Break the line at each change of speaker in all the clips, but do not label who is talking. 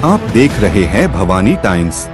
आप देख रहे हैं भवानी टाइम्स।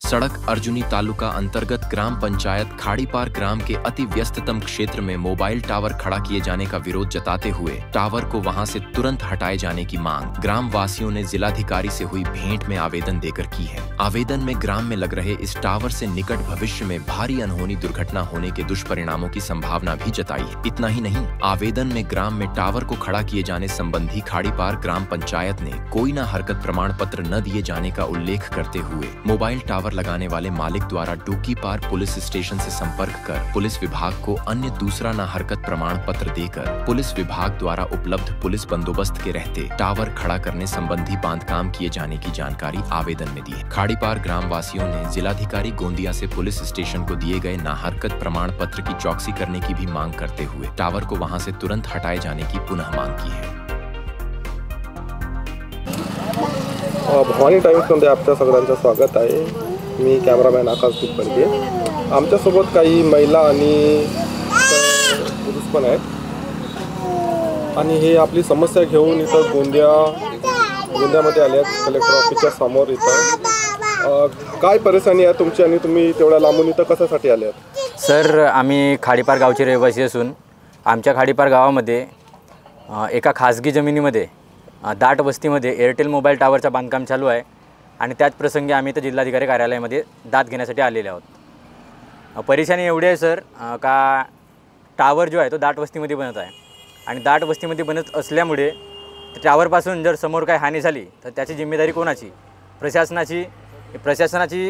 सड़क अर्जुनी तालुका अंतर्गत ग्राम पंचायत खाड़ीपार ग्राम के अति व्यस्ततम क्षेत्र में मोबाइल टावर खड़ा किए जाने का विरोध जताते हुए टावर को वहां से तुरंत हटाए जाने की मांग ग्राम वासियों ने जिलाधिकारी से हुई भेंट में आवेदन देकर की है। आवेदन में ग्राम में लग रहे इस टावर से निकट भविष्य में भारी अनहोनी दुर्घटना होने के दुष्परिणामों की संभावना भी जताई है। इतना ही नहीं, आवेदन में ग्राम में टावर को खड़ा किए जाने संबंधी खाड़ीपार ग्राम पंचायत ने कोई न हरकत प्रमाण पत्र न दिए जाने का उल्लेख करते हुए मोबाइल टावर लगाने वाले मालिक द्वारा डूकीपार पुलिस स्टेशन से संपर्क कर पुलिस विभाग को अन्य दूसरा न हरकत प्रमाण पत्र देकर पुलिस विभाग द्वारा उपलब्ध पुलिस बंदोबस्त के रहते टावर खड़ा करने संबंधी बांधकाम किए जाने की जानकारी आवेदन में दी है। खाड़ीपार ग्राम वासियों ने जिलाधिकारी गोंदिया से पुलिस स्टेशन को दिए गए न हरकत प्रमाण पत्र की चौकसी करने की भी मांग करते हुए टावर को वहां से तुरंत हटाए जाने की पुनः मांग की है।
भवानी टाइम्समध्ये आपल्या सगळ्यांचं स्वागत आहे। मी कॅमेरामॅन आकाश दुधबर्गे। आमच्यासोबत काही महिला आणि पुरुष पण आहेत आणि हे आपली समस्या घेऊन इथं गोंदियामध्ये आले आहेत कलेक्टर ऑफिसच्या समोर। इथं काय परेशानी आहे तुमची आणि तुम्ही तेवढ्या लांबून इथं कशासाठी आले आहात?
सर, आम्ही खाडीपार गावचे रहिवासी असून आमच्या खाडीपार गावामध्ये एका खाजगी जमिनीमध्ये दाट वस्तीमध्ये एअरटेल मोबाईल टावरचं बांधकाम चालू आहे आणि त्याच प्रसंगी आम्ही इथं जिल्हाधिकारी कार्यालयामध्ये दाद घेण्यासाठी आलेले आहोत। परेशानी एवढी आहे सर का टावर जो आहे तो दाट वस्तीमध्ये बनत आहे आणि दाट वस्तीमध्ये बनत असल्यामुळे टावरपासून जर समोर काही हानी झाली तर त्याची जिम्मेदारी कोणाची? प्रशासनासाठी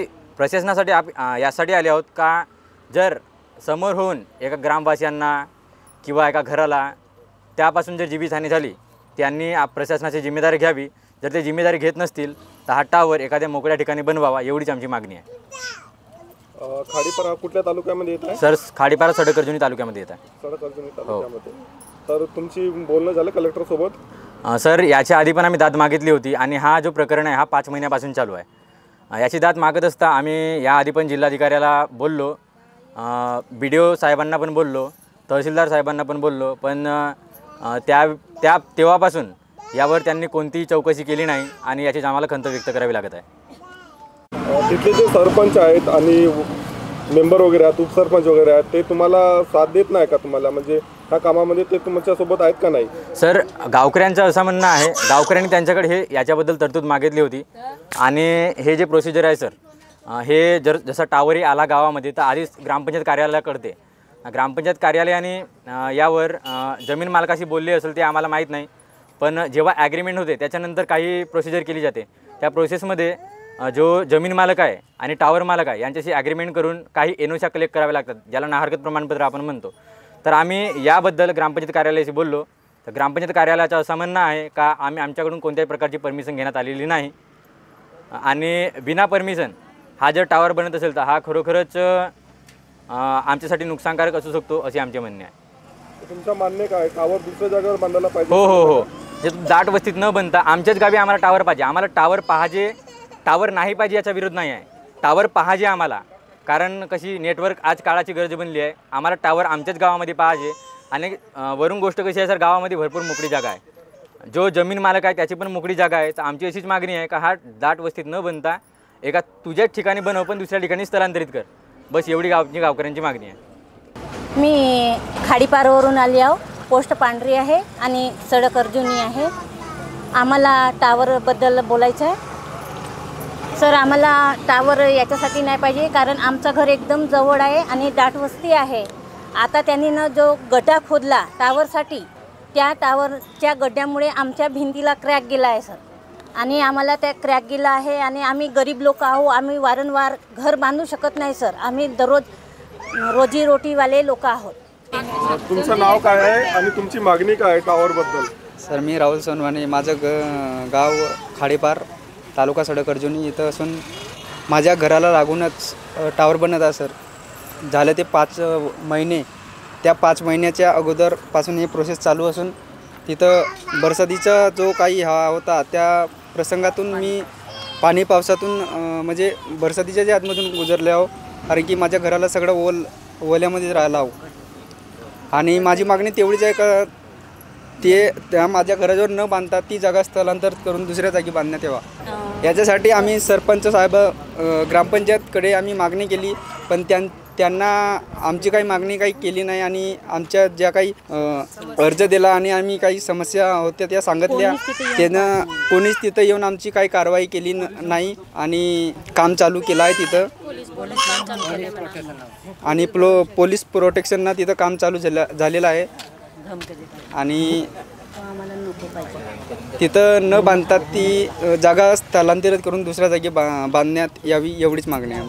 यासाठी आले आहोत का जर समोर होऊन एका ग्रामवासियांना किंवा एका घराला त्यापासून जर जीवितहानी झाली त्यांनी प्रशासनाची जिम्मेदारी घ्यावी। जर ते जिम्मेदारी घेत नसतील तर हा टावर एखाद्या मोकळ्या ठिकाणी बनवावा एवढीच आमची मागणी आहे।
खाडीपार कुठल्या तालुक्यामध्ये येत आहे?
सर, खाडीपार सडक अर्जुनी तालुक्यामध्ये येत आहे।
सडक अर्जुनी तालुक्यामध्ये। तर तुमची बोलणं झालं कलेक्टर सोबत?
सर, याच्या आधी पण आम्ही दाद मागितली होती आणि हा जो प्रकरण आहे हा 5 महिन्यापासून चालू आहे। याची दाद मागत असता आम्ही या आधी पण जिल्हाधिकाऱ्याला बोललो, BDO साहेबांना पण बोललो, तहसीलदार साहेबांना पण बोललो, पण तेव्हापासून यावर त्यांनी कोणतीही चौकशी केली नाही आणि याची आम्हाला खंत व्यक्त करावी लागत आहे।
तिथले जे सरपंच आहेत आणि मेंबर वगैरे आहेत, उपसरपंच वगैरे आहेत, ते तुम्हाला साथ देत नाही का? तुम्हाला म्हणजे ह्या कामामध्ये ते तुमच्यासोबत आहेत का नाही?
सर, गावकऱ्यांचं असं म्हणणं आहे, गावकऱ्यांनी त्यांच्याकडे हे याच्याबद्दल तरतूद मागितली होती आणि हे जे प्रोसिजर आहे सर, हे जसं टावरही आला गावामध्ये तर आधीच ग्रामपंचायत कार्यालयाला कळते। ग्रामपंचायत कार्यालयाने यावर जमीन मालकाशी बोलले असेल ते आम्हाला माहीत नाही, पण जेव्हा ॲग्रीमेंट होते त्याच्यानंतर काही प्रोसिजर केली जाते। त्या प्रोसेसमध्ये जो जमीन मालक आहे आणि टावर मालक आहे यांच्याशी ॲग्रीमेंट करून काही एनओशा कलेक्ट कराव्या लागतात, ज्याला नाहरकत प्रमाणपत्र आपण म्हणतो। तर आम्ही याबद्दल ग्रामपंचायत कार्यालयाशी बोललो तर ग्रामपंचायत कार्यालयाचं असं म्हणणं आहे का आमच्याकडून कोणत्याही प्रकारची परमिशन घेण्यात आलेली नाही आणि बिना परमिशन हा जर टावर बनत असेल तर हा खरोखरच आमच्यासाठी नुकसानकारक असू शकतो असे आमचे म्हणणे आहे।
तुमचं मान्य काय? टावर दुसऱ्या जागेवर बांधायला पाहिजे?
हो, जे दाट वस्तीत न बनता आमच्याच गावी आम्हाला टावर पाहिजे। आम्हाला टावर पाहिजे, टावर नाही पाहिजे याचा विरोध नाही आहे, टावर पाहिजे आम्हाला। कारण कशी नेटवर्क आज काळाची गरज बनली आहे, आम्हाला टावर आमच्याच गावामध्ये पाहिजे। आणि वरून गोष्ट कशी आहे सर, गावामध्ये भरपूर मोकळी जागा आहे, जो जमीन मालक आहे त्याची पण मोकळी जागा आहे। तर आमची अशीच मागणी आहे का हा दाट वस्तीत न बनता एका तुझ्याच ठिकाणी बनव पण दुसऱ्या ठिकाणी स्थलांतरित कर, बस एवढी गावकऱ्यांची मागणी आहे।
मी खाडीपारवरून आली आहो, पोस्ट पांढरी आहे आणि सडक अर्जुनी आहे। आम्हाला टावरबद्दल बोलायचं आहे सर। आम्हाला टावर याच्यासाठी नाही पाहिजे कारण आमचं घर एकदम जवळ आहे आणि दाट वस्ती आहे। आता त्यांनी जो गड्डा खोदला टावरसाठी, त्या टावरच्या गड्ड्यामुळे आमच्या भिंतीला क्रॅक गेला आहे सर आणि आम्हाला त्या क्रॅक गेला आहे आणि आम्ही गरीब लोक आहो, आम्ही वारंवार घर बांधू शकत नाही सर, आम्ही दररोज रोजीरोटीवाले लोक आहोत।
तुमचं नाव काय आहे आणि तुमची मागणी काय आहे टावरबद्दल?
सर, मी राहुल सोनवाने, माझं गाव खाडीपार तालुका सडक अर्जुनी इथं असून माझ्या घराला लागूनच टावर बनत आहे सर। झालं ते 5 महिने, त्या 5 महिन्याच्या अगोदरपासून हे प्रोसेस चालू असून तिथं बरसातीचा जो काही हा होता त्या प्रसंगातून मी पाणी पावसातून म्हणजे बरसातीच्या जे आतमधून गुजरले आहो, कारण की माझ्या घराला सगळं ओल्यामध्ये राहिला आहो। आणि माझी मागणी तेवढीच आहे का त्या माझ्या घराजवळ न बांधता ती जागा स्थलांतरित करून दुसऱ्या जागी बांधण्यात यावा. याच्यासाठी आम्ही सरपंच साहेब ग्रामपंचायतकडे आम्ही मागणी केली, पण त्यांना आमची काही मागणी काही केली नाही आणि आमच्या ज्या काही अर्ज दिला आणि आम्ही काही समस्या होत्या त्या सांगितल्या, त्यानं कोणीच तिथं येऊन आमची काही कारवाई केली नाही आणि काम चालू केलं आहे तिथं. आणि पोलीस प्रोटेक्शननं तिथं काम चालू झालेलं आहे आणि तिथं न बांधता ती जागा स्थलांतरित करून दुसऱ्या जागी बांधण्यात यावी एवढीच मागणी आहे.